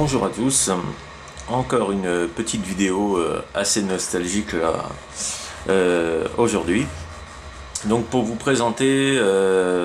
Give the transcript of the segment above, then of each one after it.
Bonjour à tous, encore une petite vidéo assez nostalgique là aujourd'hui. Donc pour vous présenter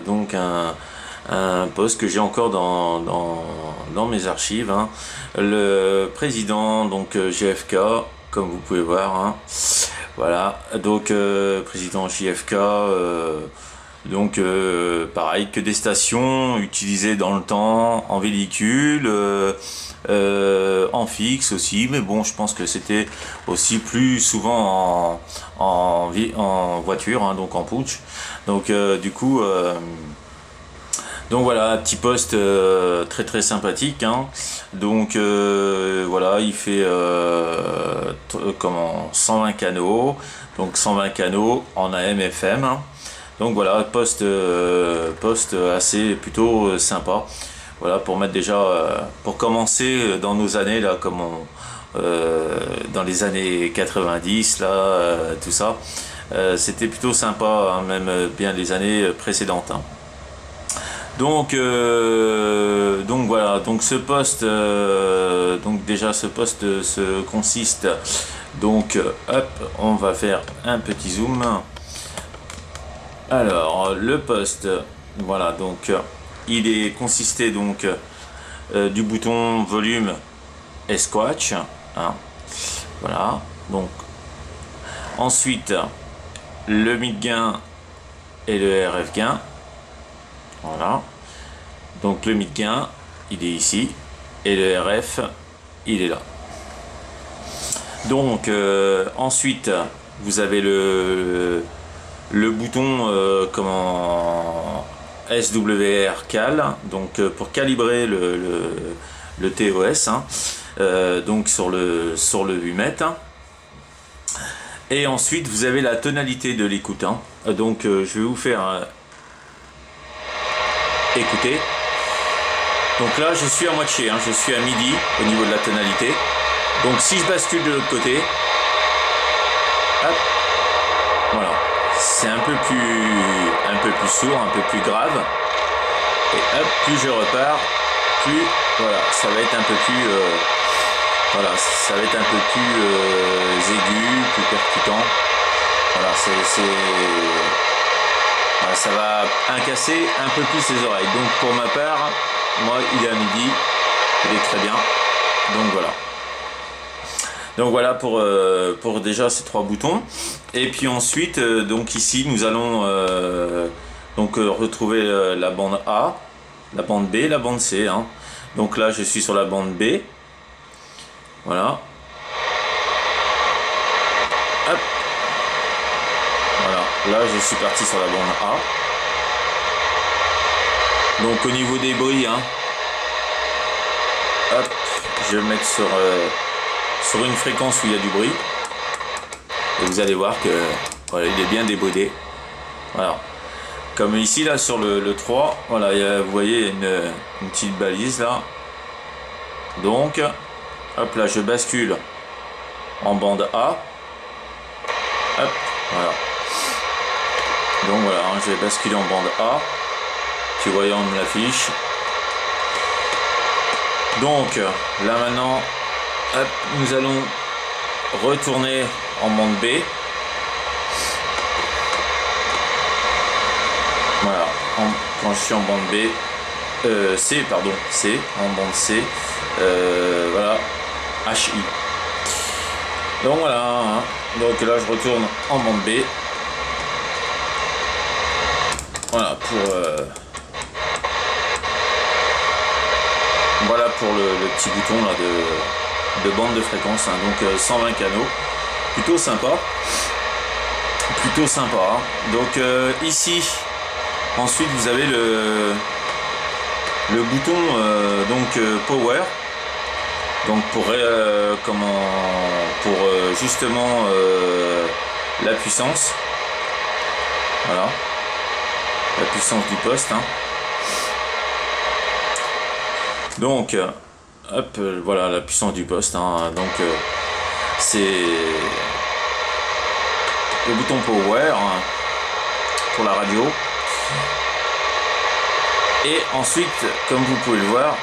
donc un poste que j'ai encore dans mes archives, hein. Le président donc JFK, comme vous pouvez voir, hein. Voilà, donc président JFK. Donc pareil que des stations utilisées dans le temps en véhicule, en fixe aussi, mais bon, je pense que c'était aussi plus souvent en voiture, hein, donc en putsch. Donc du coup, donc voilà, un petit poste très très sympathique, hein. Donc voilà, il fait comment 120 canaux, donc 120 canaux en AM/FM, hein. Donc voilà, poste assez plutôt sympa. Voilà, pour mettre déjà, pour commencer dans nos années là, comme dans les années 90 là, tout ça, c'était plutôt sympa, hein, même bien les années précédentes, hein. Donc voilà, donc ce poste, donc déjà ce poste consiste, donc hop, on va faire un petit zoom. Alors le poste, voilà, donc il est consisté donc du bouton volume et squash, hein, voilà. Donc ensuite le mid gain et le RF gain, voilà. Donc le mid gain il est ici et le RF il est là. Donc ensuite vous avez le bouton comment SWR cal, donc pour calibrer le TOS, hein, donc sur le 8 mètres. Et ensuite vous avez la tonalité de l'écoute, hein. Donc je vais vous faire écouter. Donc là je suis à moitié, hein, je suis à midi au niveau de la tonalité. Donc si je bascule de l'autre côté, hop, voilà. C'est un peu plus sourd, un peu plus grave. Et hop, plus je repars, plus voilà, ça va être un peu plus voilà, ça va être un peu plus aigu, plus percutant. Voilà, voilà, ça va incasser un peu plus les oreilles. Donc pour ma part, moi il est à midi, il est très bien. Donc voilà. Donc voilà pour déjà ces trois boutons. Et puis ensuite, donc ici nous allons donc retrouver la bande A, la bande B, la bande C, hein. Donc là je suis sur la bande B. Voilà. Hop. Voilà. Là je suis parti sur la bande A. Donc au niveau des bruits, hein, hop, je vais me mettre sur une fréquence où il y a du bruit, et vous allez voir que voilà, il est bien débridé. Voilà, comme ici là sur le 3, voilà, vous voyez une petite balise là. Donc hop là, je bascule en bande A, hop, voilà. Donc voilà, hein, je vais basculer en bande A, puis voyons, on me l'affiche. Donc là maintenant, hop, nous allons retourner en bande B. Voilà, quand je suis en bande B, C, pardon, C, en bande C, voilà, HI. Donc voilà, hein, donc là je retourne en bande B. Voilà pour le petit bouton là de bande de fréquence, hein. Donc 120 canaux, plutôt sympa, hein. Donc ici ensuite vous avez le bouton donc power, donc pour justement la puissance, voilà, la puissance du poste, hein. Donc hop, voilà la puissance du poste, hein. Donc c'est le bouton power, hein, pour la radio. Et ensuite, comme vous pouvez le voir,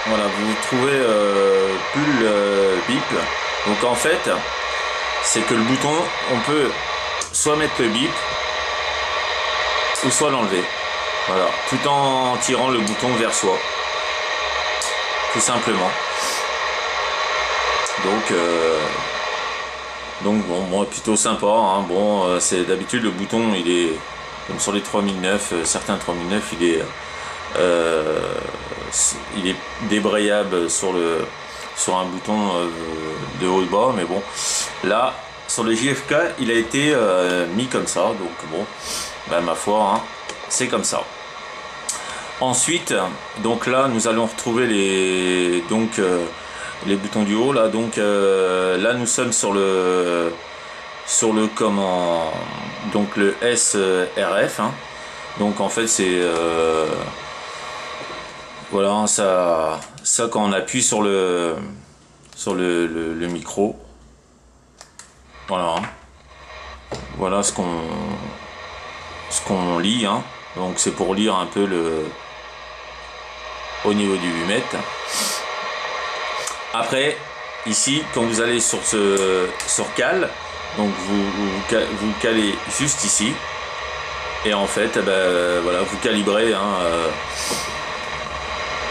Voilà, vous trouvez pull bip. Donc en fait, c'est que le bouton, on peut soit mettre le bip ou soit l'enlever. Voilà, tout en tirant le bouton vers soi, tout simplement. Donc bon, moi plutôt sympa. Hein. Bon, c'est d'habitude le bouton, il est comme sur les 3009, certains 3009, il est débrayable sur un bouton de haut et de bas, mais bon, là sur le JFK, il a été mis comme ça, donc bon, bah, ma foi, hein, c'est comme ça. Ensuite, donc là, nous allons retrouver les boutons du haut là. Donc là, nous sommes sur le comment, donc le SRF. Hein. Donc en fait, c'est voilà, ça quand on appuie sur le micro. Voilà. Voilà ce qu'on lit. Hein. Donc c'est pour lire un peu au niveau du 8 mètres. Après, ici, quand vous allez sur cal, donc vous calez juste ici. Et en fait, ben, voilà, vous calibrez. Hein,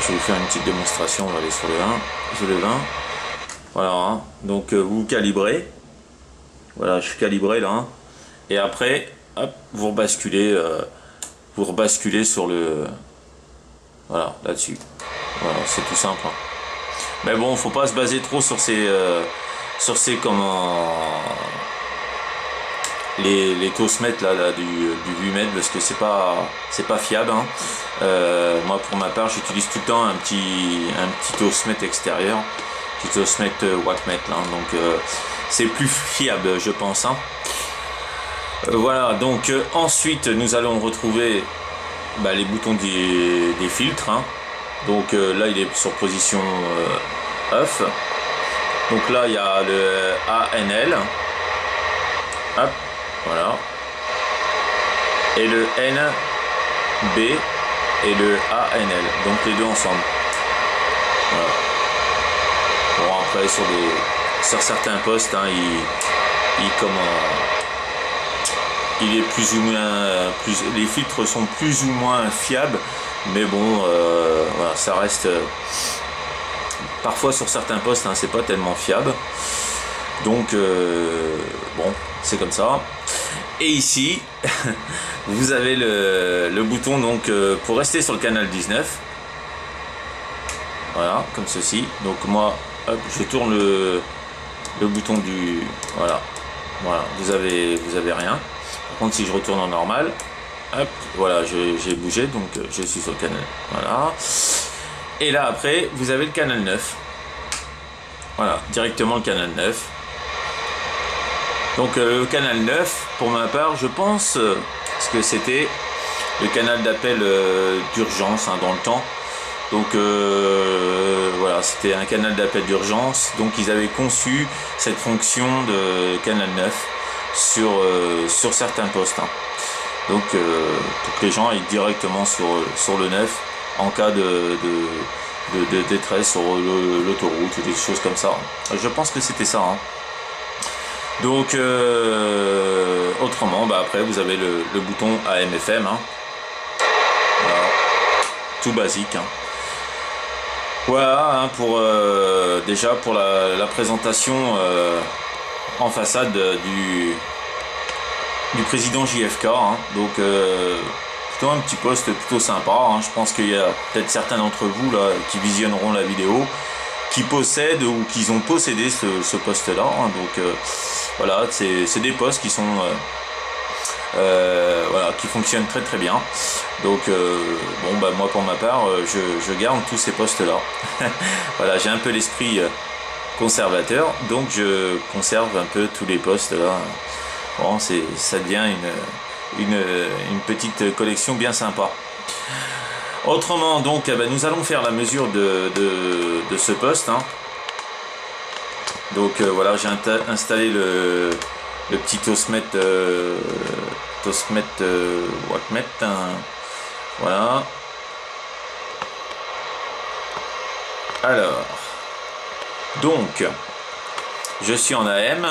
je vais vous faire une petite démonstration. On va aller sur le 20. Voilà. Hein, donc vous calibrez. Voilà, je suis calibré là. Hein, et après, hop, vous rebasculez sur le... Voilà, là-dessus. Voilà, c'est tout simple. Hein. Mais bon, faut pas se baser trop sur ces comment... les tosmètres là du 8 mètres, parce que c'est pas fiable. Hein. Moi, pour ma part, j'utilise tout le temps un petit tosmètre extérieur, petit tosmètre wattmètre. Hein, donc c'est plus fiable, je pense. Hein. Voilà, donc ensuite nous allons retrouver les boutons des filtres. Hein. Donc là il est sur position off. Donc là il y a le ANL. Hop, voilà. Et le NB et le ANL. Donc les deux ensemble. Voilà. Bon, après sur certains postes, hein, il est plus ou moins les filtres sont plus ou moins fiables, mais bon, voilà, ça reste parfois sur certains postes, hein, c'est pas tellement fiable. Donc bon, c'est comme ça. Et ici, vous avez le bouton donc pour rester sur le canal 19. Voilà, comme ceci. Donc moi, hop, je tourne le bouton du... Voilà, vous avez rien. Par contre, si je retourne en normal, hop, voilà, j'ai bougé, donc je suis sur le canal. Voilà. Et là, après, vous avez le canal 9. Voilà, directement le canal 9. Donc le canal 9, pour ma part, je pense que c'était le canal d'appel d'urgence, hein, dans le temps. Donc voilà, c'était un canal d'appel d'urgence. Donc ils avaient conçu cette fonction de canal 9 sur certains postes. Hein. Donc pour que les gens aillent directement sur le 9 en cas de détresse sur l'autoroute ou des choses comme ça. Je pense que c'était ça. Hein. Donc autrement, après vous avez le bouton AM/FM. Hein. Voilà. Tout basique. Hein. Voilà, hein, pour déjà pour la présentation en façade du président JFK. Hein. Donc plutôt un petit poste plutôt sympa. Hein. Je pense qu'il y a peut-être certains d'entre vous là qui visionneront la vidéo qui possèdent ou qui ont possédé ce poste là. Hein. Donc voilà, c'est des postes qui sont voilà, qui fonctionnent très très bien. Donc bon, moi pour ma part, je garde tous ces postes là. Voilà, j'ai un peu l'esprit conservateur, donc je conserve un peu tous les postes là. Bon, ça devient une petite collection bien sympa. Autrement, donc nous allons faire la mesure de ce poste. Hein. Donc voilà, j'ai installé le petit tosmètre wattmètre. Hein. Voilà. Alors, donc, je suis en AM,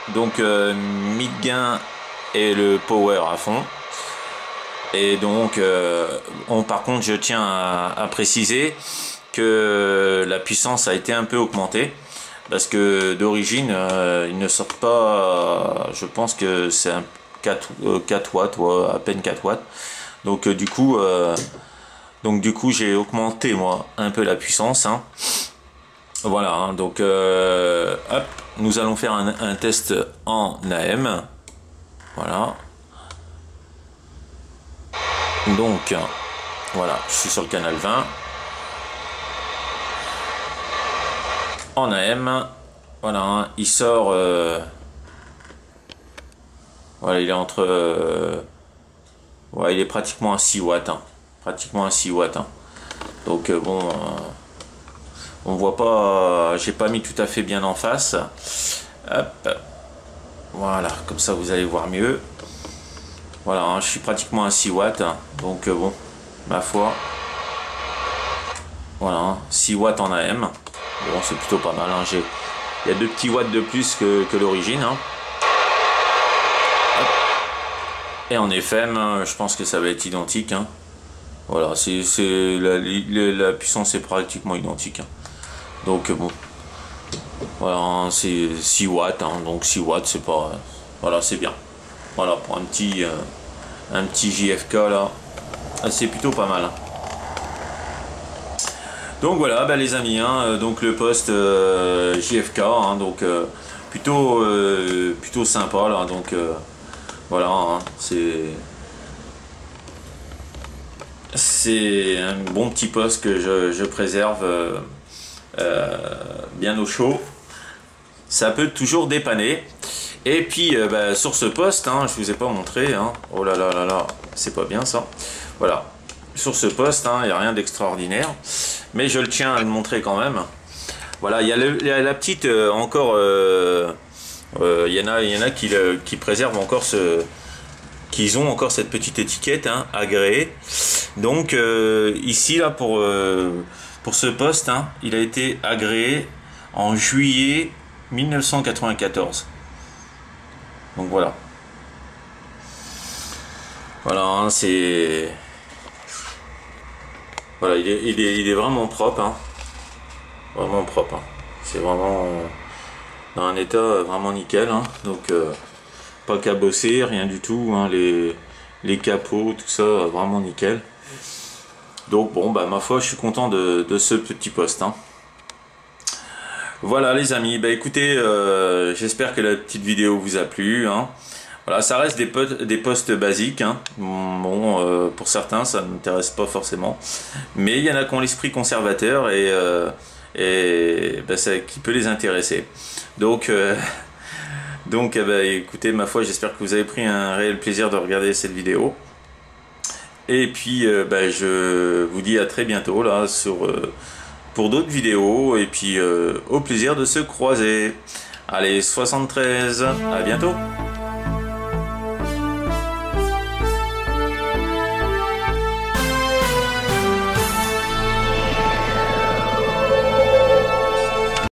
donc mid-gain et le power à fond. Et donc, par contre, je tiens à préciser que la puissance a été un peu augmentée. Parce que d'origine, ils ne sortent pas, je pense que c'est un 4 watts, ou à peine 4 watts. Donc du coup, j'ai augmenté moi un peu la puissance. Hein. Voilà, hein, donc hop, nous allons faire un test en AM. Voilà. Donc, voilà, je suis sur le canal 20. En AM, voilà, hein, il sort, voilà, il est entre, ouais, il est pratiquement à 6 watts, hein, pratiquement à 6 watts, hein. Donc bon, on voit pas, j'ai pas mis tout à fait bien en face, hop, voilà, comme ça vous allez voir mieux, voilà, hein, je suis pratiquement à 6 watts, hein, donc bon, ma foi, voilà, hein, 6 watts en AM. Bon, c'est plutôt pas mal, hein. Il y a 2 petits watts de plus que l'origine. Hein. Et en FM, je pense que ça va être identique. Hein. Voilà, la puissance est pratiquement identique. Hein. Donc bon, voilà, hein, c'est 6 watts. Hein. Donc 6 watts, c'est pas... voilà, c'est bien. Voilà, pour un petit JFK là, c'est plutôt pas mal. Hein. Donc voilà, bah les amis, hein, donc le poste JFK, hein, donc plutôt sympa là, donc voilà, hein, c'est un bon petit poste que je préserve bien au chaud. Ça peut toujours dépanner. Et puis bah, sur ce poste, hein, je vous ai pas montré, hein, oh là là là là, c'est pas bien ça. Voilà, sur ce poste, hein, il n'y a rien d'extraordinaire. Mais je le tiens à le montrer quand même. Voilà, il y a la petite encore. Il y en a qui préservent encore qu'ils ont encore cette petite étiquette hein, agréée. Donc ici là pour ce poste, hein, il a été agréé en juillet 1994. Donc voilà. Voilà, hein, c'est. Voilà, il est vraiment propre, hein. Vraiment propre. Hein. C'est vraiment dans un état vraiment nickel. Hein. Donc pas cabossé, rien du tout. Hein. Les capots, tout ça, vraiment nickel. Donc bon, bah ma foi, je suis content de ce petit poste. Hein. Voilà les amis, bah écoutez, j'espère que la petite vidéo vous a plu. Hein. Voilà, ça reste des postes basiques. Hein. Bon, pour certains, ça ne m'intéresse pas forcément. Mais il y en a qui ont l'esprit conservateur et bah, qui peut les intéresser. Donc, bah, écoutez, ma foi, j'espère que vous avez pris un réel plaisir de regarder cette vidéo. Et puis, bah, je vous dis à très bientôt là pour d'autres vidéos. Et puis, au plaisir de se croiser. Allez, 73, à bientôt.